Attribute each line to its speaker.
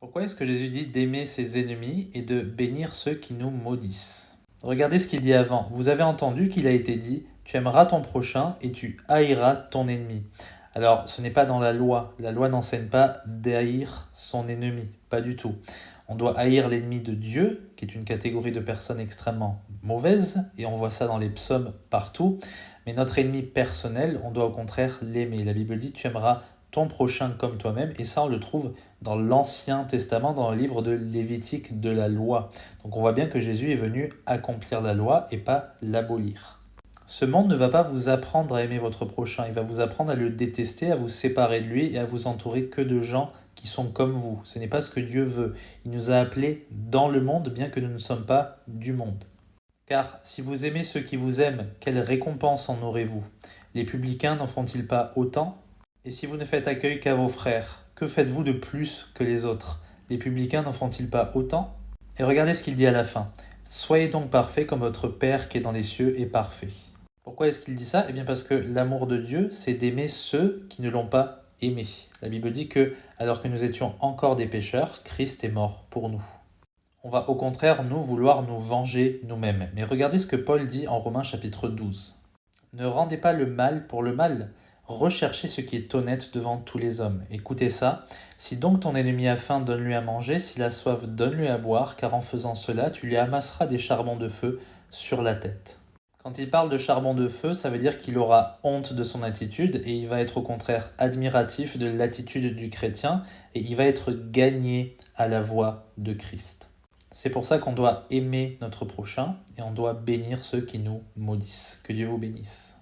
Speaker 1: Pourquoi est-ce que Jésus dit d'aimer ses ennemis et de bénir ceux qui nous maudissent? Regardez ce qu'il dit avant. Vous avez entendu qu'il a été dit, tu aimeras ton prochain et tu haïras ton ennemi. Alors, ce n'est pas dans la loi. La loi n'enseigne pas d'haïr son ennemi, pas du tout. On doit haïr l'ennemi de Dieu, qui est une catégorie de personnes extrêmement mauvaises, et on voit ça dans les psaumes partout. Mais notre ennemi personnel, on doit au contraire l'aimer. La Bible dit, tu aimeras ton prochain comme toi-même, et ça on le trouve dans l'Ancien Testament, dans le livre de Lévitique de la loi. Donc on voit bien que Jésus est venu accomplir la loi et pas l'abolir. Ce monde ne va pas vous apprendre à aimer votre prochain, il va vous apprendre à le détester, à vous séparer de lui et à vous entourer que de gens qui sont comme vous. Ce n'est pas ce que Dieu veut. Il nous a appelés dans le monde, bien que nous ne sommes pas du monde. Car si vous aimez ceux qui vous aiment, quelle récompense en aurez-vous? Les publicains n'en font-ils pas autant? Et si vous ne faites accueil qu'à vos frères, que faites-vous de plus que les autres? Les publicains n'en font-ils pas autant? Et regardez ce qu'il dit à la fin. Soyez donc parfaits comme votre Père qui est dans les cieux est parfait. Pourquoi est-ce qu'il dit ça? Eh bien parce que l'amour de Dieu, c'est d'aimer ceux qui ne l'ont pas aimé. La Bible dit que, alors que nous étions encore des pécheurs, Christ est mort pour nous. On va au contraire, nous, vouloir nous venger nous-mêmes. Mais regardez ce que Paul dit en Romains chapitre 12. Ne rendez pas le mal pour le mal. Recherchez ce qui est honnête devant tous les hommes. Écoutez ça. Si donc ton ennemi a faim, donne-lui à manger. S'il a soif, donne-lui à boire, car en faisant cela, tu lui amasseras des charbons de feu sur la tête. Quand il parle de charbon de feu, ça veut dire qu'il aura honte de son attitude et il va être au contraire admiratif de l'attitude du chrétien et il va être gagné à la voix de Christ. C'est pour ça qu'on doit aimer notre prochain et on doit bénir ceux qui nous maudissent. Que Dieu vous bénisse.